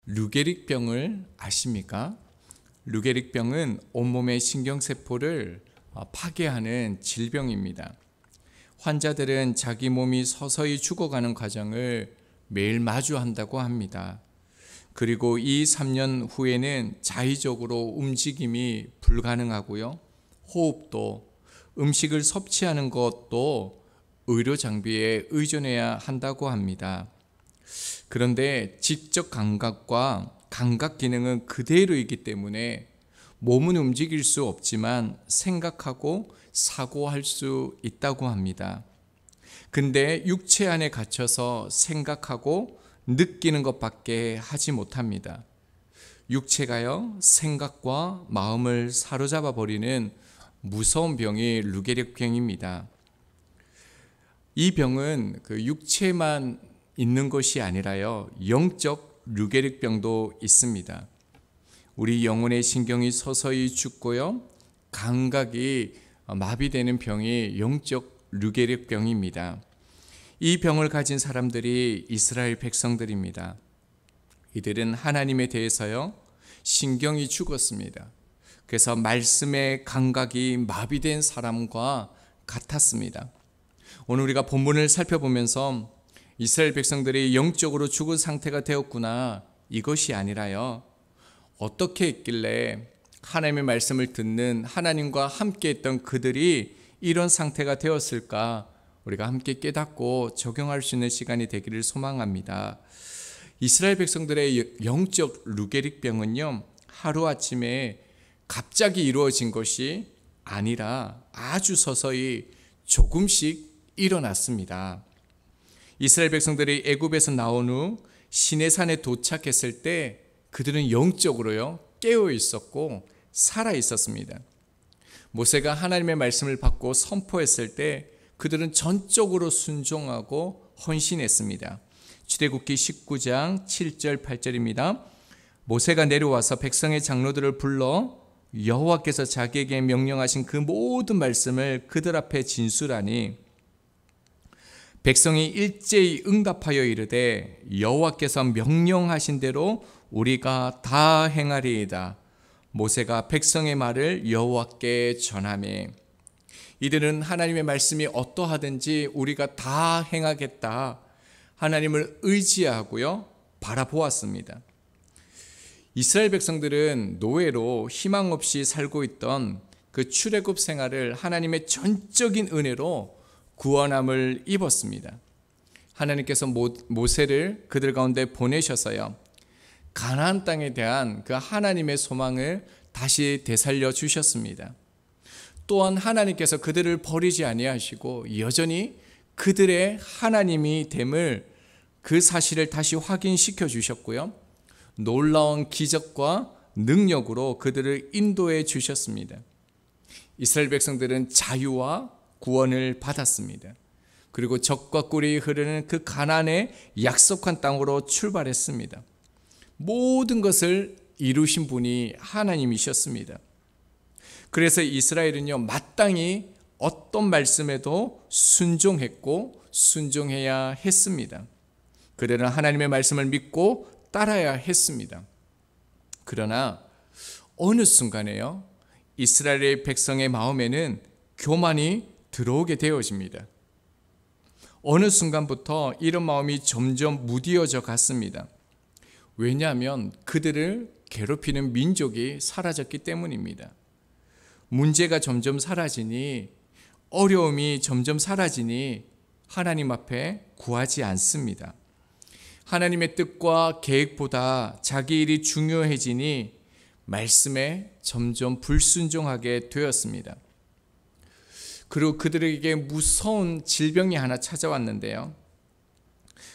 류게릭병을 아십니까? 류게릭병은 온몸의 신경세포를 파괴하는 질병입니다. 환자들은 자기 몸이 서서히 죽어가는 과정을 매일 마주한다고 합니다. 그리고 2-3년 후에는 자의적으로 움직임이 불가능하고요. 호흡도, 음식을 섭취하는 것도 의료 장비에 의존해야 한다고 합니다. 그런데 지적 감각과 감각 기능은 그대로이기 때문에 몸은 움직일 수 없지만 생각하고 사고할 수 있다고 합니다. 근데 육체 안에 갇혀서 생각하고 느끼는 것밖에 하지 못합니다. 육체가요, 생각과 마음을 사로잡아 버리는 무서운 병이 류게릭병입니다. 이 병은 육체만 있는 것이 아니라요, 영적 류게릭병도 있습니다. 우리 영혼의 신경이 서서히 죽고요, 감각이 마비되는 병이 영적 류게릭병입니다. 이 병을 가진 사람들이 이스라엘 백성들입니다. 이들은 하나님에 대해서요, 신경이 죽었습니다. 그래서 말씀의 감각이 마비된 사람과 같았습니다. 오늘 우리가 본문을 살펴보면서 이스라엘 백성들이 영적으로 죽은 상태가 되었구나, 이것이 아니라요, 어떻게 했길래 하나님의 말씀을 듣는 하나님과 함께 했던 그들이 이런 상태가 되었을까, 우리가 함께 깨닫고 적용할 수 있는 시간이 되기를 소망합니다. 이스라엘 백성들의 영적 류게릭병은요, 하루아침에 갑자기 이루어진 것이 아니라 아주 서서히 조금씩 일어났습니다. 이스라엘 백성들이 애굽에서 나온 후 시내산에 도착했을 때 그들은 영적으로요, 깨어 있었고 살아 있었습니다. 모세가 하나님의 말씀을 받고 선포했을 때 그들은 전적으로 순종하고 헌신했습니다. 출애굽기 19장 7절 8절입니다. 모세가 내려와서 백성의 장로들을 불러 여호와께서 자기에게 명령하신 그 모든 말씀을 그들 앞에 진술하니 백성이 일제히 응답하여 이르되 여호와께서 명령하신 대로 우리가 다 행하리이다. 모세가 백성의 말을 여호와께 전하매 이들은 하나님의 말씀이 어떠하든지 우리가 다 행하겠다, 하나님을 의지하고요, 바라보았습니다. 이스라엘 백성들은 노예로 희망 없이 살고 있던 그 출애굽 생활을 하나님의 전적인 은혜로 구원함을 입었습니다. 하나님께서 모세를 그들 가운데 보내셔서요, 가나안 땅에 대한 그 하나님의 소망을 다시 되살려 주셨습니다. 또한 하나님께서 그들을 버리지 아니하시고 여전히 그들의 하나님이 됨을, 그 사실을 다시 확인시켜 주셨고요, 놀라운 기적과 능력으로 그들을 인도해 주셨습니다. 이스라엘 백성들은 자유와 구원을 받았습니다. 그리고 젖과 꿀이 흐르는 그 가나안의 약속한 땅으로 출발했습니다. 모든 것을 이루신 분이 하나님이셨습니다. 그래서 이스라엘은요, 마땅히 어떤 말씀에도 순종했고 순종해야 했습니다. 그들은 하나님의 말씀을 믿고 따라야 했습니다. 그러나 어느 순간에요, 이스라엘 백성의 마음에는 교만이 들어오게 되어집니다. 어느 순간부터 이런 마음이 점점 무디어져 갔습니다. 왜냐하면 그들을 괴롭히는 민족이 사라졌기 때문입니다. 문제가 점점 사라지니, 어려움이 점점 사라지니 하나님 앞에 구하지 않습니다. 하나님의 뜻과 계획보다 자기 일이 중요해지니 말씀에 점점 불순종하게 되었습니다. 그리고 그들에게 무서운 질병이 하나 찾아왔는데요,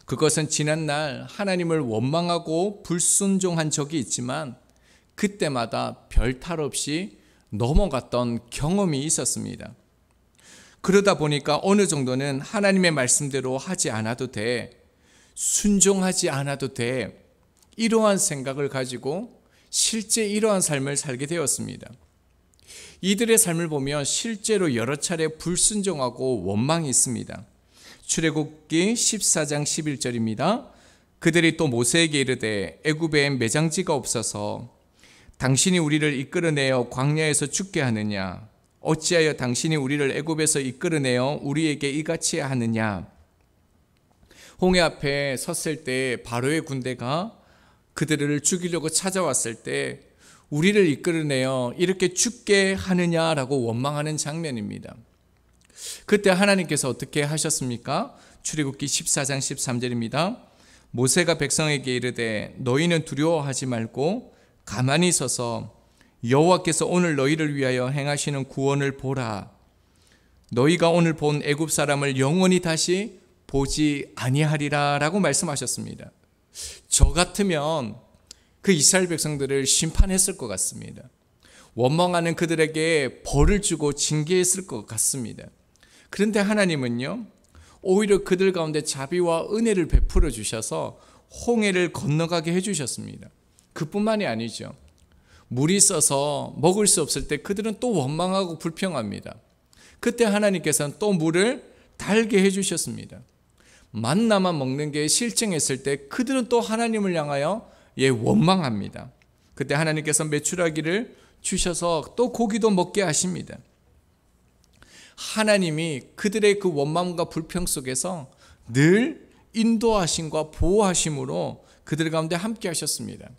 그것은 지난날 하나님을 원망하고 불순종한 적이 있지만 그때마다 별 탈 없이 넘어갔던 경험이 있었습니다. 그러다 보니까 어느 정도는 하나님의 말씀대로 하지 않아도 돼, 순종하지 않아도 돼, 이러한 생각을 가지고 실제 이러한 삶을 살게 되었습니다. 이들의 삶을 보면 실제로 여러 차례 불순종하고 원망이 있습니다. 출애굽기 14장 11절입니다. 그들이 또 모세에게 이르되 애굽에 매장지가 없어서 당신이 우리를 이끌어내어 광야에서 죽게 하느냐? 어찌하여 당신이 우리를 애굽에서 이끌어내어 우리에게 이같이 하느냐? 홍해 앞에 섰을 때 바로의 군대가 그들을 죽이려고 찾아왔을 때 우리를 이끌어내어 이렇게 죽게 하느냐라고 원망하는 장면입니다. 그때 하나님께서 어떻게 하셨습니까? 출애굽기 14장 13절입니다. 모세가 백성에게 이르되 너희는 두려워하지 말고 가만히 서서 여호와께서 오늘 너희를 위하여 행하시는 구원을 보라. 너희가 오늘 본 애굽 사람을 영원히 다시 보지 아니하리라 라고 말씀하셨습니다. 저 같으면 그 이스라엘 백성들을 심판했을 것 같습니다. 원망하는 그들에게 벌을 주고 징계했을 것 같습니다. 그런데 하나님은요, 오히려 그들 가운데 자비와 은혜를 베풀어 주셔서 홍해를 건너가게 해주셨습니다. 그뿐만이 아니죠. 물이 써서 먹을 수 없을 때 그들은 또 원망하고 불평합니다. 그때 하나님께서는 또 물을 달게 해주셨습니다. 만나만 먹는 게 실증했을 때 그들은 또 하나님을 향하여 원망합니다. 그때 하나님께서 메추라기를 주셔서 또 고기도 먹게 하십니다. 하나님이 그들의 그 원망과 불평 속에서 늘 인도하심과 보호하심으로 그들 가운데 함께 하셨습니다.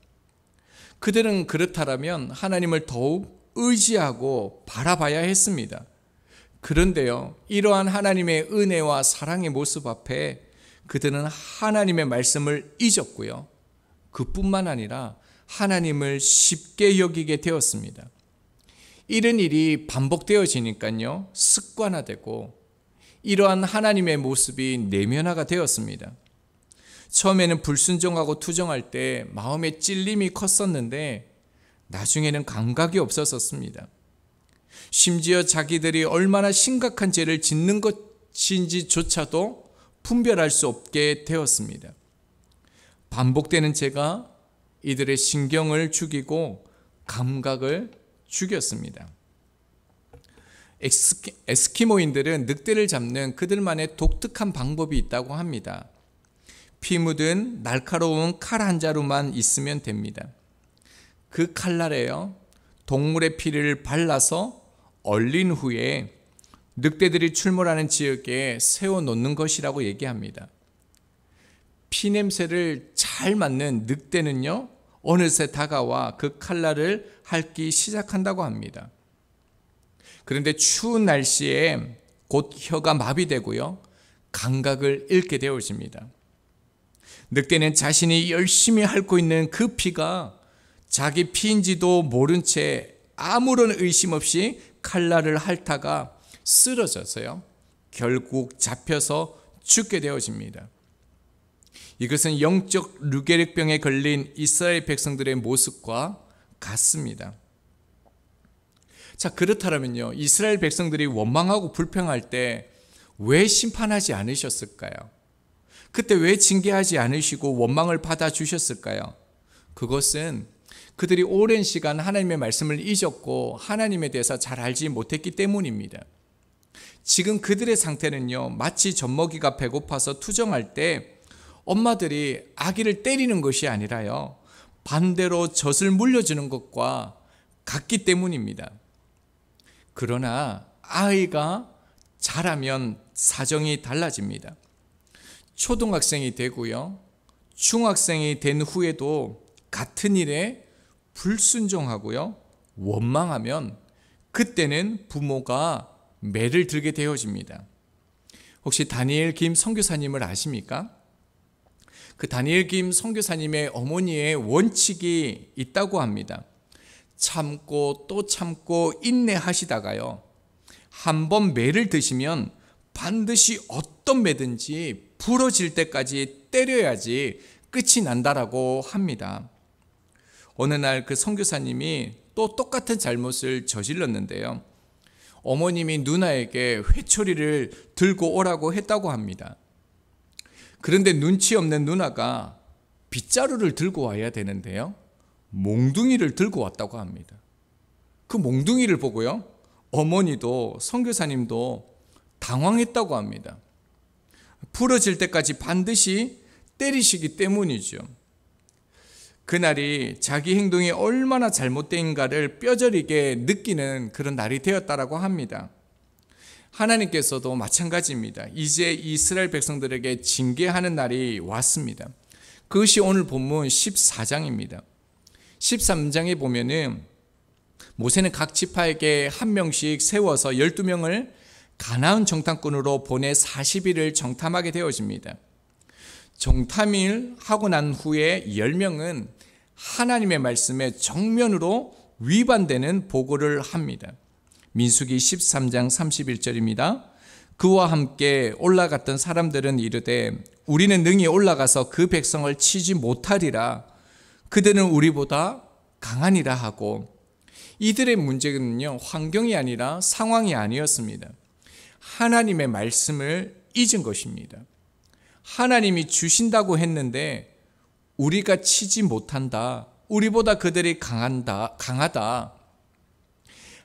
그들은 그렇다면 하나님을 더욱 의지하고 바라봐야 했습니다. 그런데요, 이러한 하나님의 은혜와 사랑의 모습 앞에 그들은 하나님의 말씀을 잊었고요, 그뿐만 아니라 하나님을 쉽게 여기게 되었습니다. 이런 일이 반복되어지니까요, 습관화되고 이러한 하나님의 모습이 내면화가 되었습니다. 처음에는 불순종하고 투정할 때 마음의 찔림이 컸었는데 나중에는 감각이 없었습니다. 심지어 자기들이 얼마나 심각한 죄를 짓는 것인지조차도 분별할 수 없게 되었습니다. 반복되는 죄가 이들의 신경을 죽이고 감각을 죽였습니다. 에스키모인들은 늑대를 잡는 그들만의 독특한 방법이 있다고 합니다. 피 묻은 날카로운 칼 한 자루만 있으면 됩니다. 그 칼날에요, 동물의 피를 발라서 얼린 후에 늑대들이 출몰하는 지역에 세워놓는 것이라고 얘기합니다. 피냄새를 잘 맡는 늑대는요, 어느새 다가와 그 칼날을 핥기 시작한다고 합니다. 그런데 추운 날씨에 곧 혀가 마비되고요, 감각을 잃게 되어집니다. 늑대는 자신이 열심히 핥고 있는 그 피가 자기 피인지도 모른 채 아무런 의심 없이 칼날을 핥다가 쓰러져서요, 결국 잡혀서 죽게 되어집니다. 이것은 영적 르게릭병에 걸린 이스라엘 백성들의 모습과 같습니다. 자, 그렇다면요, 이스라엘 백성들이 원망하고 불평할 때 왜 심판하지 않으셨을까요? 그때 왜 징계하지 않으시고 원망을 받아주셨을까요? 그것은 그들이 오랜 시간 하나님의 말씀을 잊었고 하나님에 대해서 잘 알지 못했기 때문입니다. 지금 그들의 상태는요, 마치 젖먹이가 배고파서 투정할 때 엄마들이 아기를 때리는 것이 아니라요, 반대로 젖을 물려주는 것과 같기 때문입니다. 그러나 아이가 자라면 사정이 달라집니다. 초등학생이 되고요, 중학생이 된 후에도 같은 일에 불순종하고요, 원망하면 그때는 부모가 매를 들게 되어집니다. 혹시 다니엘 김 선교사님을 아십니까? 그 다니엘 김 선교사님의 어머니의 원칙이 있다고 합니다. 참고 또 참고 인내하시다가요, 한번 매를 드시면 반드시 어떤 매든지 부러질 때까지 때려야지 끝이 난다라고 합니다. 어느 날 그 선교사님이 또 똑같은 잘못을 저질렀는데요, 어머님이 누나에게 회초리를 들고 오라고 했다고 합니다. 그런데 눈치 없는 누나가 빗자루를 들고 와야 되는데요, 몽둥이를 들고 왔다고 합니다. 그 몽둥이를 보고요, 어머니도 선교사님도 당황했다고 합니다. 부러질 때까지 반드시 때리시기 때문이죠. 그날이 자기 행동이 얼마나 잘못된가를 뼈저리게 느끼는 그런 날이 되었다라고 합니다. 하나님께서도 마찬가지입니다. 이제 이스라엘 백성들에게 징계하는 날이 왔습니다. 그것이 오늘 본문 14장입니다. 13장에 보면은 모세는 각 지파에게 한 명씩 세워서 12명을 가나안 정탐꾼으로 보내 40일을 정탐하게 되어집니다. 정탐일 하고 난 후에 10명은 하나님의 말씀에 정면으로 위반되는 보고를 합니다. 민수기 13장 31절입니다. 그와 함께 올라갔던 사람들은 이르되 우리는 능히 올라가서 그 백성을 치지 못하리라. 그들은 우리보다 강하니라 하고, 이들의 문제는요, 환경이 아니라 상황이 아니었습니다. 하나님의 말씀을 잊은 것입니다. 하나님이 주신다고 했는데 우리가 치지 못한다. 우리보다 그들이 강하다.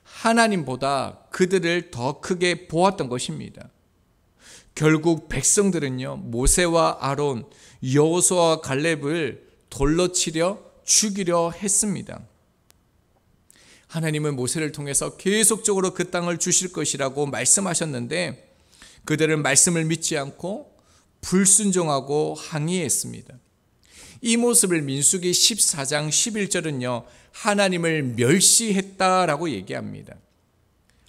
하나님보다 그들을 더 크게 보았던 것입니다. 결국 백성들은요, 모세와 아론, 여호수아와 갈렙을 돌로 치려 죽이려 했습니다. 하나님은 모세를 통해서 계속적으로 그 땅을 주실 것이라고 말씀하셨는데 그들은 말씀을 믿지 않고 불순종하고 항의했습니다. 이 모습을 민수기 14장 11절은요, 하나님을 멸시했다라고 얘기합니다.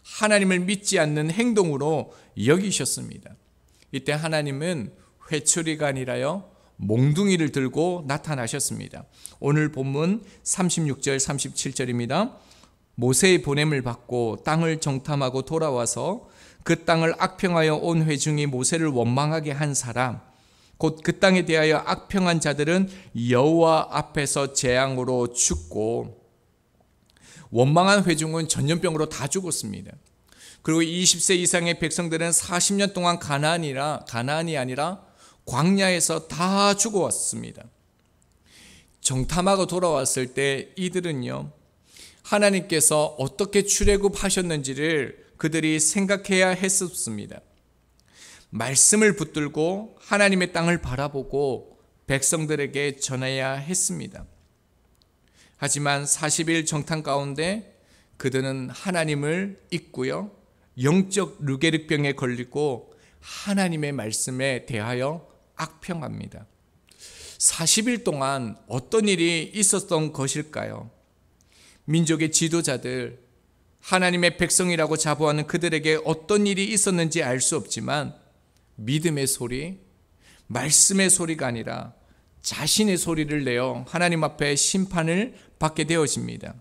하나님을 믿지 않는 행동으로 여기셨습니다. 이때 하나님은 회초리가 아니라요, 몽둥이를 들고 나타나셨습니다. 오늘 본문 36절 37절입니다. 모세의 보냄을 받고 땅을 정탐하고 돌아와서 그 땅을 악평하여 온 회중이 모세를 원망하게 한 사람, 곧 그 땅에 대하여 악평한 자들은 여호와 앞에서 재앙으로 죽고, 원망한 회중은 전염병으로 다 죽었습니다. 그리고 20세 이상의 백성들은 40년 동안 가나안이 아니라 광야에서 다 죽어왔습니다. 정탐하고 돌아왔을 때 이들은요, 하나님께서 어떻게 출애굽하셨는지를 그들이 생각해야 했었습니다. 말씀을 붙들고 하나님의 땅을 바라보고 백성들에게 전해야 했습니다. 하지만 40일 정탐 가운데 그들은 하나님을 잊고요, 영적 르게르병에 걸리고 하나님의 말씀에 대하여 악평합니다. 40일 동안 어떤 일이 있었던 것일까요? 민족의 지도자들, 하나님의 백성이라고 자부하는 그들에게 어떤 일이 있었는지 알 수 없지만 믿음의 소리, 말씀의 소리가 아니라 자신의 소리를 내어 하나님 앞에 심판을 받게 되어집니다.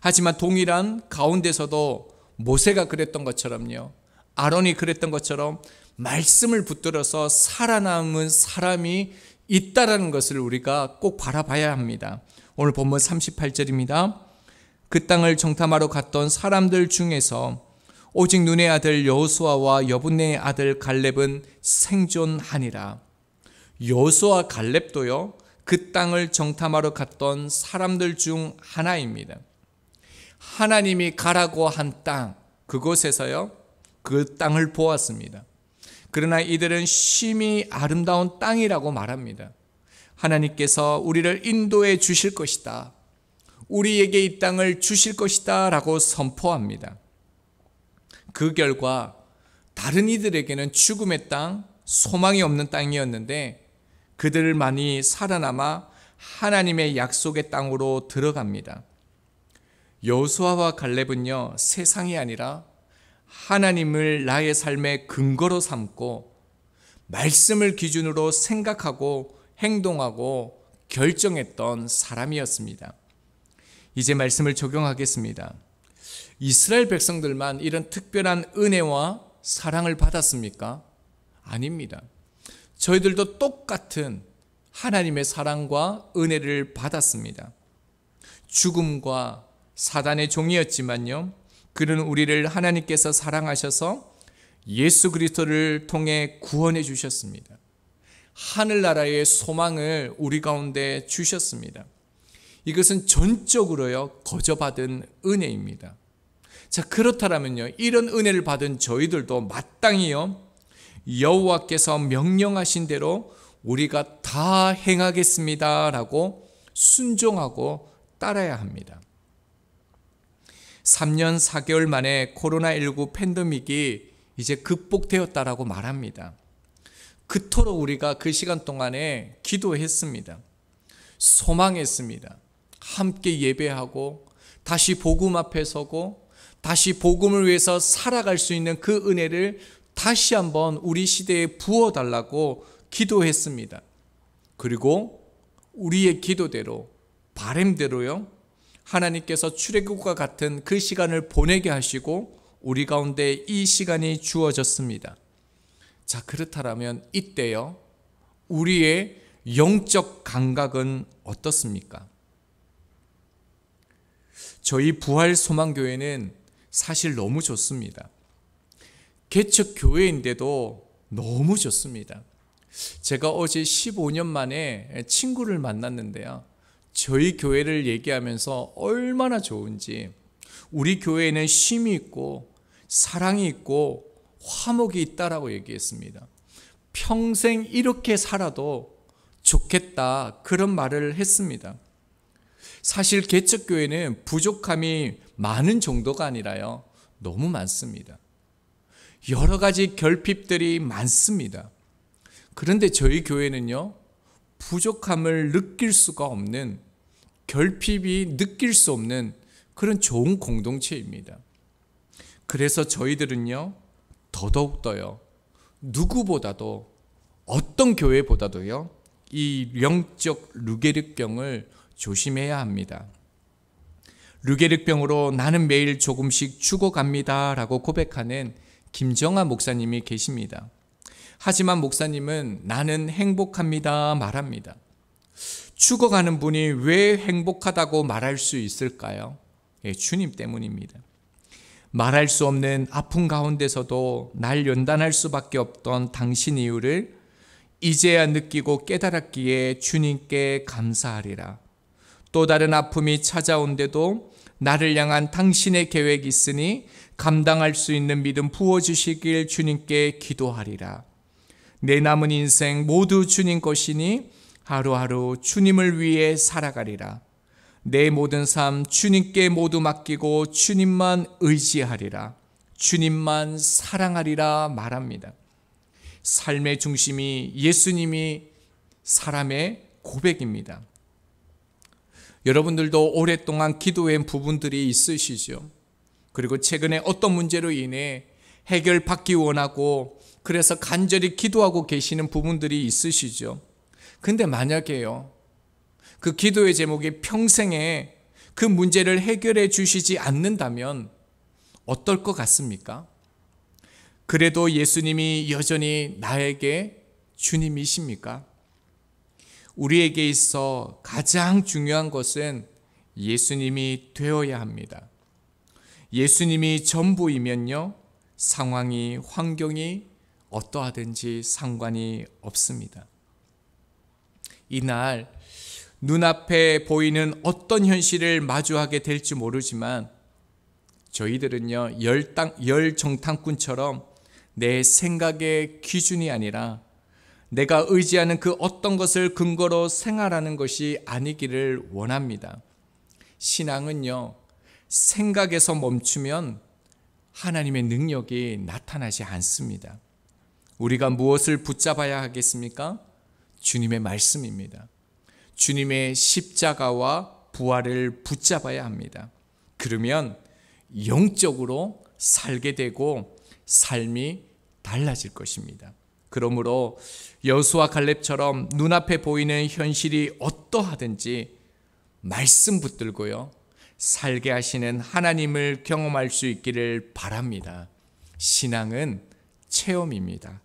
하지만 동일한 가운데서도 모세가 그랬던 것처럼요, 아론이 그랬던 것처럼 말씀을 붙들어서 살아남은 사람이 있다라는 것을 우리가 꼭 바라봐야 합니다. 오늘 본문 38절입니다. 그 땅을 정탐하러 갔던 사람들 중에서 오직 눈의 아들 여호수아와 여분네의 아들 갈렙은 생존하니라. 여호수아 갈렙도요, 그 땅을 정탐하러 갔던 사람들 중 하나입니다. 하나님이 가라고 한 땅, 그곳에서요, 그 땅을 보았습니다. 그러나 이들은 심히 아름다운 땅이라고 말합니다. 하나님께서 우리를 인도해 주실 것이다, 우리에게 이 땅을 주실 것이다 라고 선포합니다. 그 결과 다른 이들에게는 죽음의 땅, 소망이 없는 땅이었는데 그들만이 살아남아 하나님의 약속의 땅으로 들어갑니다. 여호수아와 갈렙은요, 세상이 아니라 하나님을 나의 삶의 근거로 삼고 말씀을 기준으로 생각하고 행동하고 결정했던 사람이었습니다. 이제 말씀을 적용하겠습니다. 이스라엘 백성들만 이런 특별한 은혜와 사랑을 받았습니까? 아닙니다. 저희들도 똑같은 하나님의 사랑과 은혜를 받았습니다. 죽음과 사단의 종이었지만요, 그는 우리를 하나님께서 사랑하셔서 예수 그리스도를 통해 구원해 주셨습니다. 하늘나라의 소망을 우리 가운데 주셨습니다. 이것은 전적으로요, 거저받은 은혜입니다. 자, 그렇다면요, 이런 은혜를 받은 저희들도 마땅히요, 여호와께서 명령하신 대로 우리가 다 행하겠습니다라고 순종하고 따라야 합니다. 3년 4개월 만에 코로나19 팬데믹이 이제 극복되었다라고 말합니다. 그토록 우리가 그 시간 동안에 기도했습니다. 소망했습니다. 함께 예배하고 다시 복음 앞에 서고 다시 복음을 위해서 살아갈 수 있는 그 은혜를 다시 한번 우리 시대에 부어달라고 기도했습니다. 그리고 우리의 기도대로 바람대로요, 하나님께서 출애굽과 같은 그 시간을 보내게 하시고 우리 가운데 이 시간이 주어졌습니다. 자, 그렇다면 이때요, 우리의 영적 감각은 어떻습니까? 저희 부활소망교회는 사실 너무 좋습니다. 개척교회인데도 너무 좋습니다. 제가 어제 15년 만에 친구를 만났는데요, 저희 교회를 얘기하면서 얼마나 좋은지, 우리 교회에는 쉼이 있고 사랑이 있고 화목이 있다라고 얘기했습니다. 평생 이렇게 살아도 좋겠다, 그런 말을 했습니다. 사실 개척교회는 부족함이 많은 정도가 아니라요, 너무 많습니다. 여러 가지 결핍들이 많습니다. 그런데 저희 교회는요, 부족함을 느낄 수가 없는, 결핍이 느낄 수 없는 그런 좋은 공동체입니다. 그래서 저희들은요, 더더욱더요, 누구보다도, 어떤 교회보다도요, 이 영적 르게릭병을 조심해야 합니다. 르게릭병으로 나는 매일 조금씩 죽어갑니다 라고 고백하는 김정아 목사님이 계십니다. 하지만 목사님은 나는 행복합니다 말합니다. 죽어가는 분이 왜 행복하다고 말할 수 있을까요? 예, 주님 때문입니다. 말할 수 없는 아픔 가운데서도 날 연단할 수밖에 없던 당신 이유를 이제야 느끼고 깨달았기에 주님께 감사하리라. 또 다른 아픔이 찾아온데도 나를 향한 당신의 계획이 있으니 감당할 수 있는 믿음 부어주시길 주님께 기도하리라. 내 남은 인생 모두 주님 것이니 하루하루 주님을 위해 살아가리라. 내 모든 삶 주님께 모두 맡기고 주님만 의지하리라. 주님만 사랑하리라 말합니다. 삶의 중심이 예수님이 사람의 고백입니다. 여러분들도 오랫동안 기도한 부분들이 있으시죠. 그리고 최근에 어떤 문제로 인해 해결받기 원하고 그래서 간절히 기도하고 계시는 부분들이 있으시죠. 근데 만약에요, 그 기도의 제목이 평생에 그 문제를 해결해 주시지 않는다면 어떨 것 같습니까? 그래도 예수님이 여전히 나에게 주님이십니까? 우리에게 있어 가장 중요한 것은 예수님이 되어야 합니다. 예수님이 전부이면요, 상황이, 환경이 어떠하든지 상관이 없습니다. 이날 눈앞에 보이는 어떤 현실을 마주하게 될지 모르지만 저희들은요, 열정탐꾼처럼 내 생각의 기준이 아니라 내가 의지하는 그 어떤 것을 근거로 생활하는 것이 아니기를 원합니다. 신앙은요, 생각에서 멈추면 하나님의 능력이 나타나지 않습니다. 우리가 무엇을 붙잡아야 하겠습니까? 주님의 말씀입니다. 주님의 십자가와 부활을 붙잡아야 합니다. 그러면 영적으로 살게 되고 삶이 달라질 것입니다. 그러므로 여호수아 갈렙처럼 눈앞에 보이는 현실이 어떠하든지 말씀 붙들고요, 살게 하시는 하나님을 경험할 수 있기를 바랍니다. 신앙은 체험입니다.